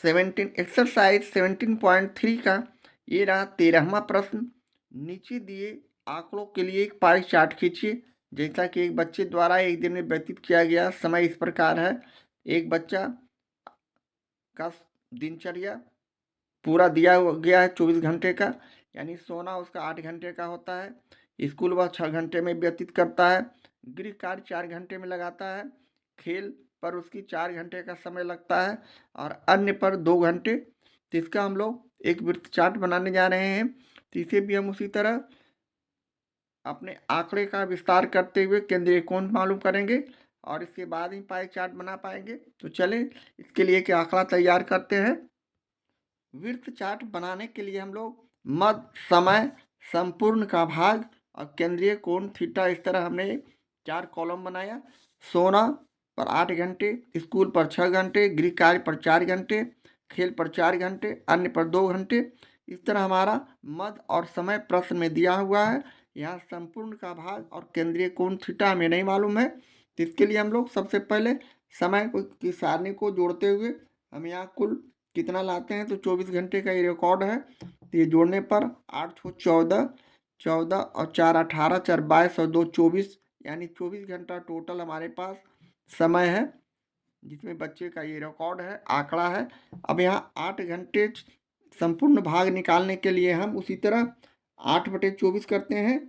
Exercise 17.3 का ये रहा 13वां प्रश्न। नीचे दिए आंकड़ों के लिए एक पाई चार्ट खींचिए। जैसा कि एक बच्चे द्वारा एक दिन में व्यतीत किया गया समय इस प्रकार है। एक बच्चा का दिनचर्या पूरा दिया गया है 24 घंटे का, यानी सोना उसका 8 घंटे का होता है। स्कूल वह 6 घंटे में व्यतीत करता है। गृह कार्य 4 घंटे में लगाता है। खेल पर उसकी 4 घंटे का समय लगता है और अन्य पर 2 घंटे। तो इसका हम लोग एक वृत्त चार्ट बनाने जा रहे हैं। तो इसे भी हम उसी तरह अपने आंकड़े का विस्तार करते हुए केंद्रीय कोण मालूम करेंगे और इसके बाद ही पाई चार्ट बना पाएंगे। तो चलें इसके लिए एक आंकड़ा तैयार करते हैं। वृत्त चार्ट बनाने के लिए हम लोग मध्य, समय, संपूर्ण का भाग और केंद्रीय कोण थीटा, इस तरह हमने 4 कॉलम बनाया। सोना पर 8 घंटे, स्कूल पर 6 घंटे, गृह कार्य पर 4 घंटे, खेल पर 4 घंटे, अन्य पर 2 घंटे। इस तरह हमारा मध्य और समय प्रश्न में दिया हुआ है। यहाँ संपूर्ण का भाग और केंद्रीय कोण थीटा हमें नहीं मालूम है। तो इसके लिए हम लोग सबसे पहले समय की सारणी को जोड़ते हुए हम यहाँ कुल कितना लाते हैं। तो 24 घंटे का ये रिकॉर्ड है। तो ये जोड़ने पर 8 छो 14, 14 और 4 18, 4 22 और 2 24, यानी 24 घंटा टोटल हमारे पास समय है, जिसमें बच्चे का ये रिकॉर्ड है, आंकड़ा है। अब यहाँ 8 घंटे संपूर्ण भाग निकालने के लिए हम उसी तरह 8/24 करते हैं।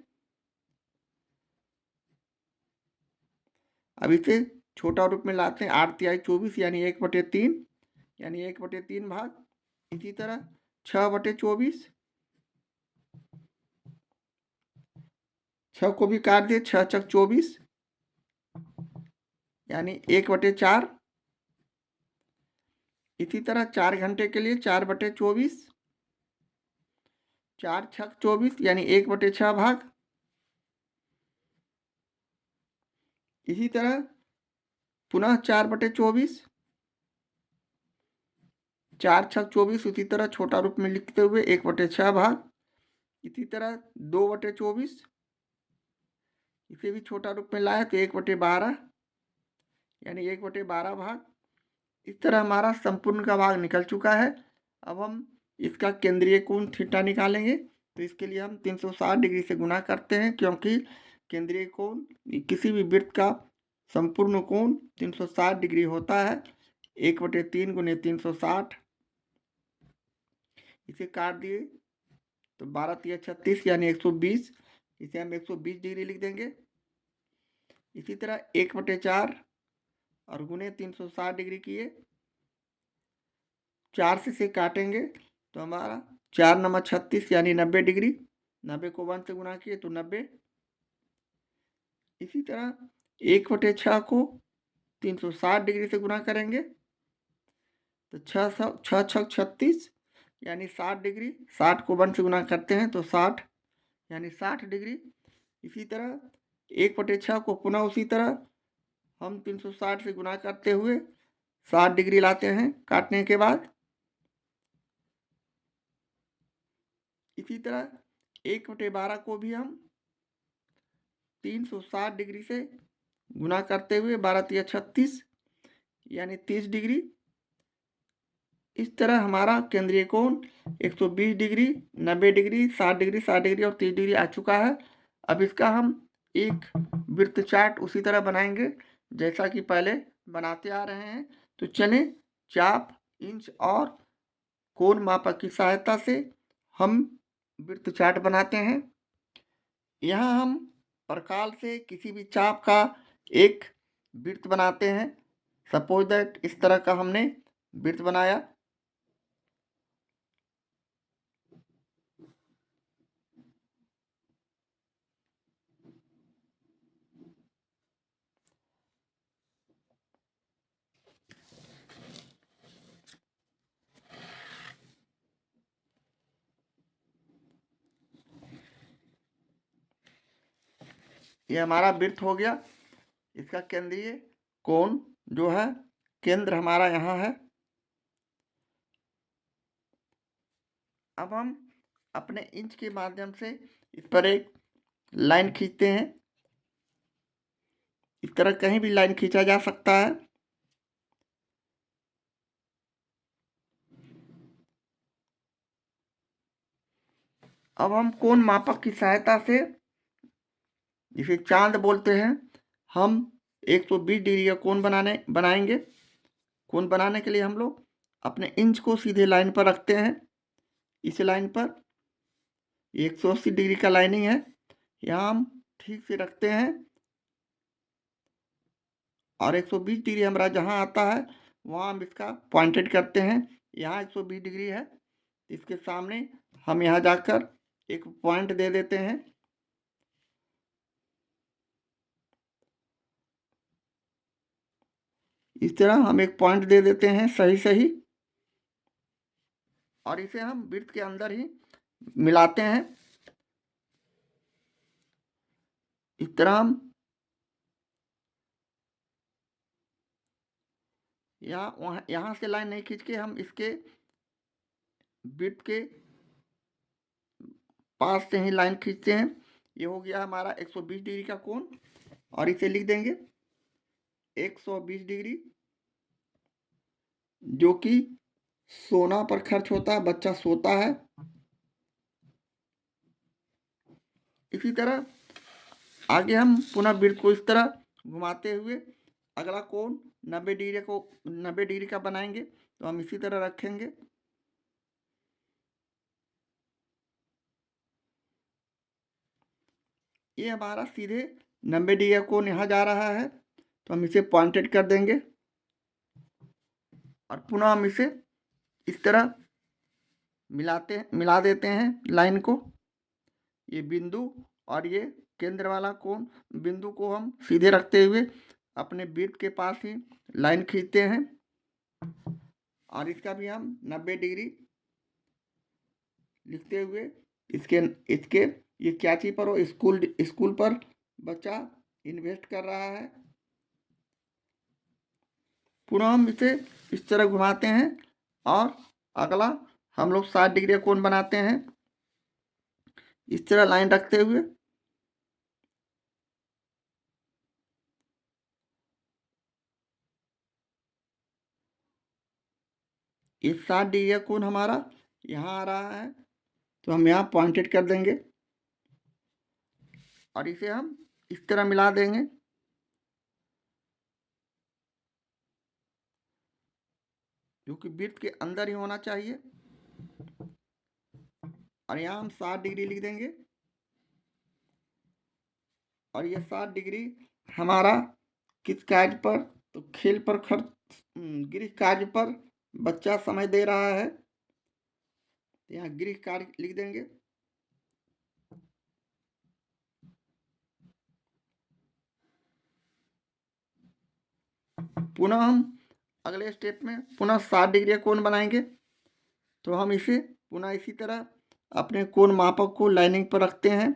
अब इसे छोटा रूप में लाते हैं। 8 तिहाई 24 यानी 1/3, यानी 1/3 भाग। इसी तरह 6/24, 6 को भी काट दिए, 6 छक 24 यानी 1/4। इसी तरह 4 घंटे के लिए 4/24, 4 छक 24 यानी 1/6 भाग। इसी तरह पुनः 4/24, 4 छक 24, उसी तरह छोटा रूप में लिखते हुए 1/6 भाग। इसी तरह 2/24, इसे भी छोटा रूप में लाए तो 1/12 यानी 1/12 भाग। इस तरह हमारा संपूर्ण का भाग निकल चुका है। अब हम इसका केंद्रीय कोण थीटा निकालेंगे। तो इसके लिए हम 360 डिग्री से गुना करते हैं, क्योंकि केंद्रीय कोण किसी भी वृत्त का संपूर्ण कोण 360 डिग्री होता है। 1/3 गुने 360, इसे काट दिए तो 12 तिया 36 यानी 120, इसे हम 120 डिग्री लिख देंगे। इसी तरह 1/4 और गुने 360 डिग्री किए, 4 से काटेंगे तो हमारा 4 × 36 यानी 90 डिग्री। 90 को 1 से गुना किए तो 90। इसी तरह 1/6 को 360 डिग्री से गुना करेंगे तो 6 छक 36 यानी 60 डिग्री। 60 को 1 से गुना करते हैं तो 60 यानी 60 डिग्री। इसी तरह 1/6 को पुनः उसी तरह हम 360 से गुना करते हुए 60 डिग्री लाते हैं काटने के बाद। इसी तरह 1/12 को भी हम 360 डिग्री से गुना करते हुए 12 तिया 36 यानी 30 डिग्री। इस तरह हमारा केंद्रीय कोण 120 डिग्री, 90 डिग्री, 60 डिग्री, 60 डिग्री और 30 डिग्री आ चुका है। अब इसका हम एक वृत्त चार्ट उसी तरह बनाएंगे जैसा कि पहले बनाते आ रहे हैं। तो चलें चाप, इंच और कोण मापक की सहायता से हम वृत्त चार्ट बनाते हैं। यहाँ हम प्रकाल से किसी भी चाप का एक वृत्त बनाते हैं। सपोज दैट इस तरह का हमने वृत्त बनाया। ये हमारा वृत्त हो गया। इसका केंद्रीय कोण जो है, केंद्र हमारा यहाँ है। अब हम अपने इंच के माध्यम से इस पर एक लाइन खींचते हैं। इस तरह कहीं भी लाइन खींचा जा सकता है। अब हम कोण मापक की सहायता से, जिसे चांद बोलते हैं, हम 120 डिग्री का कोण बनाएंगे। कोण बनाने के लिए हम लोग अपने इंच को सीधे लाइन पर रखते हैं। इस लाइन पर 180 डिग्री का लाइनिंग है, यहाँ हम ठीक से रखते हैं और 120 डिग्री हमारा जहाँ आता है वहाँ हम इसका पॉइंटेड करते हैं। यहाँ 120 डिग्री है, इसके सामने हम यहाँ जाकर एक पॉइंट दे देते हैं। इस तरह हम एक पॉइंट दे देते हैं सही सही, और इसे हम वृत्त के अंदर ही मिलाते हैं। इस तरह हम यहाँ से लाइन नहीं खींच के हम इसके वृत्त के पास से ही लाइन खींचते हैं। ये हो गया हमारा 120 डिग्री का कोण, और इसे लिख देंगे 120 डिग्री, जो कि सोना पर खर्च होता है, बच्चा सोता है। इसी तरह आगे हम पुनः वृत्त को इस तरह घुमाते हुए अगला कोण 90 डिग्री का बनाएंगे। तो हम इसी तरह रखेंगे। ये हमारा सीधे 90 डिग्री का कोण यहाँ जा रहा है, तो हम इसे पॉइंटेड कर देंगे और पुनः हम इसे इस तरह मिला देते हैं लाइन को। ये बिंदु और ये केंद्र वाला कोण बिंदु को हम सीधे रखते हुए अपने वृत्त के पास ही लाइन खींचते हैं, और इसका भी हम 90 डिग्री लिखते हुए इसके इसके ये क्या चीज पर हो, स्कूल पर बच्चा इन्वेस्ट कर रहा है। पुनः हम इसे इस तरह घुमाते हैं और अगला हम लोग 60 डिग्री कोण बनाते हैं इस तरह लाइन रखते हुए। ये 60 डिग्री का कोण हमारा यहाँ आ रहा है, तो हम यहाँ पॉइंटेड कर देंगे और इसे हम इस तरह मिला देंगे। जो कि वृत्त के अंदर ही होना चाहिए, और यहाँ हम 60 डिग्री लिख देंगे। और ये 60 डिग्री हमारा किस कार्य पर, तो खेल पर खर्च, गृह कार्य पर बच्चा समय दे रहा है, तो यहाँ गृह कार्य लिख देंगे। पुनः हम अगले स्टेप में पुनः 60 डिग्री कोण बनाएंगे। तो हम इसे पुनः इसी तरह अपने कोण मापक को लाइनिंग पर रखते हैं।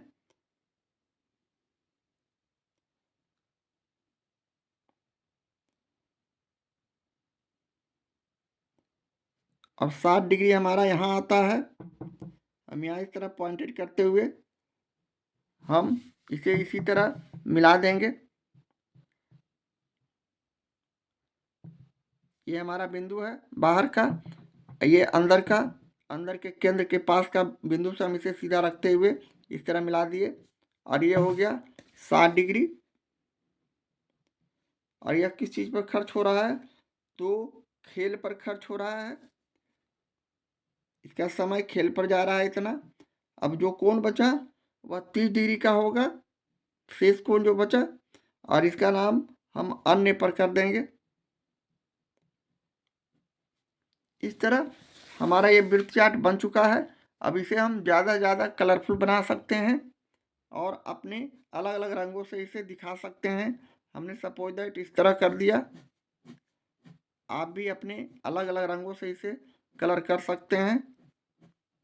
अब 60 डिग्री हमारा यहाँ आता है, हम यहाँ इस तरह पॉइंटेड करते हुए हम इसे इसी तरह मिला देंगे। ये हमारा बिंदु है बाहर का, ये अंदर के केंद्र के पास का बिंदु से हम इसे सीधा रखते हुए इस तरह मिला दिए, और ये हो गया 60 डिग्री। और यह किस चीज़ पर खर्च हो रहा है, तो खेल पर खर्च हो रहा है। इसका समय खेल पर जा रहा है इतना। अब जो कोण बचा वह 30 डिग्री का होगा, शेष कोण जो बचा, और इसका नाम हम अन्य पर कर देंगे। इस तरह हमारा ये वृत्त चार्ट बन चुका है। अब इसे हम ज़्यादा से ज़्यादा कलरफुल बना सकते हैं और अपने अलग अलग रंगों से इसे दिखा सकते हैं। हमने सपोज दैट इस तरह कर दिया, आप भी अपने अलग अलग रंगों से इसे कलर कर सकते हैं,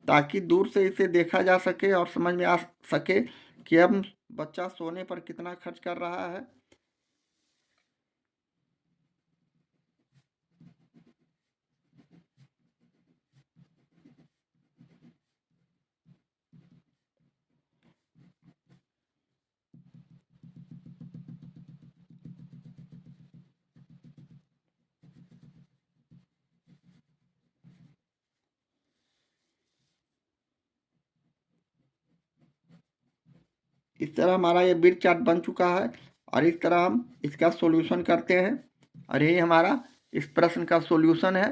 ताकि दूर से इसे देखा जा सके और समझ में आ सके कि अब बच्चा सोने पर कितना खर्च कर रहा है। इस तरह हमारा ये वृत्त चार्ट बन चुका है और इस तरह हम इसका सॉल्यूशन करते हैं और यही हमारा इस प्रश्न का सॉल्यूशन है।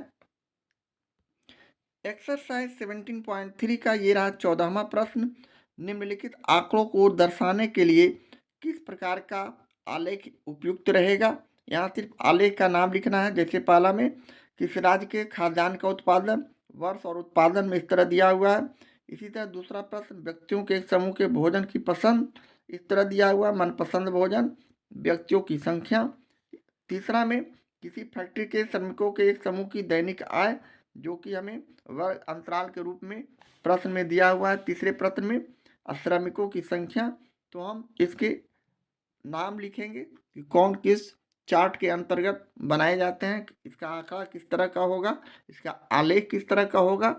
एक्सरसाइज 17.3 का ये रहा 14वां प्रश्न। निम्नलिखित आंकड़ों को दर्शाने के लिए किस प्रकार का आलेख उपयुक्त रहेगा। यहाँ सिर्फ आलेख का नाम लिखना है। जैसे पहला में किस राज्य के खाद्यान्न का उत्पादन, वर्ष और उत्पादन में इस तरह दिया हुआ है। इसी तरह दूसरा प्रश्न व्यक्तियों के एक समूह के भोजन की पसंद, इस तरह दिया हुआ मनपसंद भोजन, व्यक्तियों की संख्या। तीसरा में किसी फैक्ट्री के श्रमिकों के एक समूह की दैनिक आय, जो कि हमें वर्ग अंतराल के रूप में प्रश्न में दिया हुआ है। तीसरे प्रश्न में श्रमिकों की संख्या, तो हम इसके नाम लिखेंगे कि कौन किस चार्ट के अंतर्गत बनाए जाते हैं, इसका आंकड़ा किस तरह का होगा, इसका आलेख किस तरह का होगा।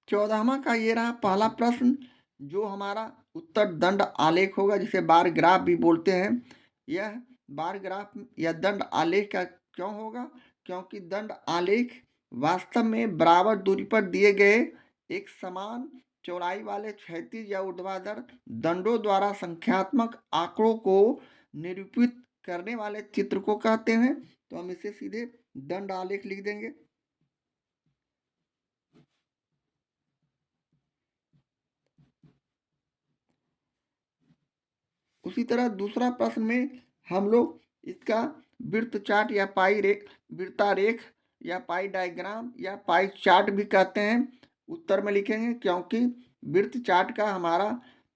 14वां का ये रहा पहला प्रश्न, जो हमारा उत्तर दंड आलेख होगा, जिसे बार ग्राफ भी बोलते हैं। यह बार ग्राफ या दंड आलेख का क्यों होगा, क्योंकि दंड आलेख वास्तव में बराबर दूरी पर दिए गए एक समान चौड़ाई वाले क्षैतिज या ऊर्ध्वाधर दंडों द्वारा संख्यात्मक आंकड़ों को निरूपित करने वाले चित्र को कहते हैं। तो हम इसे सीधे दंड आलेख लिख देंगे। उसी तरह दूसरा प्रश्न में हम लोग इसका वृत्त चार्ट या वृत्तारेख या पाई डायग्राम या पाई चार्ट भी कहते हैं, उत्तर में लिखेंगे, क्योंकि वृत्त चार्ट का हमारा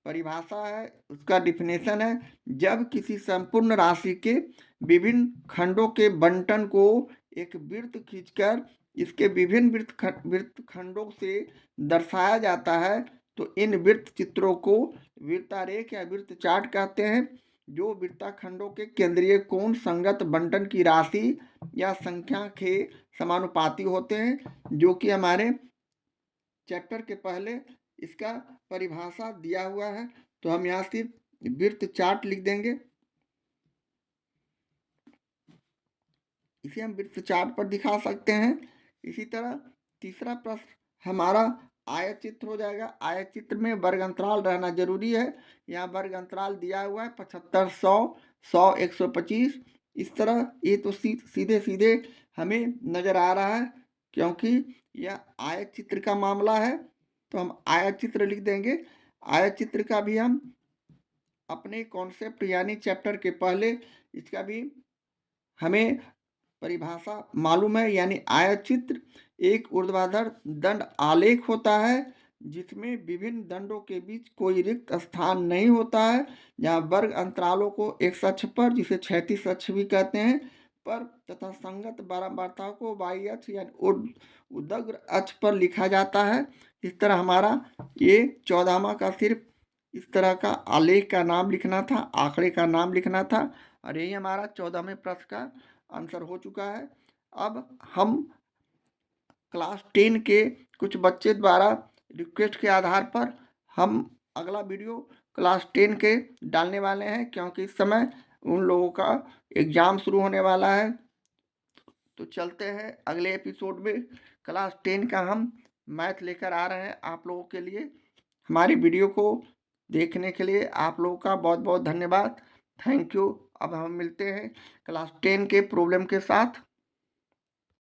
परिभाषा है, उसका डिफिनेशन है, जब किसी संपूर्ण राशि के विभिन्न खंडों के बंटन को एक वृत्त खींचकर इसके विभिन्न वृत्त खंडों से दर्शाया जाता है, तो इन वृत्त चित्रों को वृत्तारेख या वृत्त चार्ट कहते हैं, जो वृत्तखंडों के केंद्रीय कोण संगत बंटन की राशि या संख्या के समानुपाती होते हैं, जो कि हमारे चैप्टर के पहले इसका परिभाषा दिया हुआ है। तो हम यहाँ सिर्फ वृत्त चार्ट लिख देंगे। इसे हम वृत्त चार्ट पर दिखा सकते हैं। इसी तरह तीसरा प्रश्न हमारा आयत चित्र हो जाएगा। आयत चित्र में वर्ग अंतराल रहना जरूरी है। यहाँ वर्ग अंतराल दिया हुआ है 75, 100, 100, 125। इस तरह ये तो सीधे सीधे हमें नजर आ रहा है, क्योंकि यह आयत चित्र का मामला है। तो हम आयत चित्र लिख देंगे। आयत चित्र का भी हम अपने कॉन्सेप्ट यानी चैप्टर के पहले इसका भी हमें परिभाषा मालूम है, यानी आयत चित्र एक ऊर्ध्वाधर दंड आलेख होता है, जिसमें विभिन्न दंडों के बीच कोई रिक्त स्थान नहीं होता है, जहाँ वर्ग अंतरालों को एक अक्ष पर, जिसे क्षैतिज अक्ष भी कहते हैं, पर तथा संगत बारंबारताओं को वाई अक्ष यानी उदग्र अक्ष पर लिखा जाता है। इस तरह हमारा ये 14वां का सिर्फ इस तरह का आलेख का नाम लिखना था, आंकड़े का नाम लिखना था, और यही हमारा 14वें प्रश्न का आंसर हो चुका है। अब हम क्लास 10 के कुछ बच्चे द्वारा रिक्वेस्ट के आधार पर हम अगला वीडियो क्लास 10 के डालने वाले हैं, क्योंकि इस समय उन लोगों का एग्ज़ाम शुरू होने वाला है। तो चलते हैं अगले एपिसोड में। क्लास 10 का हम मैथ लेकर आ रहे हैं आप लोगों के लिए। हमारी वीडियो को देखने के लिए आप लोगों का बहुत बहुत धन्यवाद। Thank you. अब हम मिलते हैं क्लास 10 के प्रॉब्लम के साथ।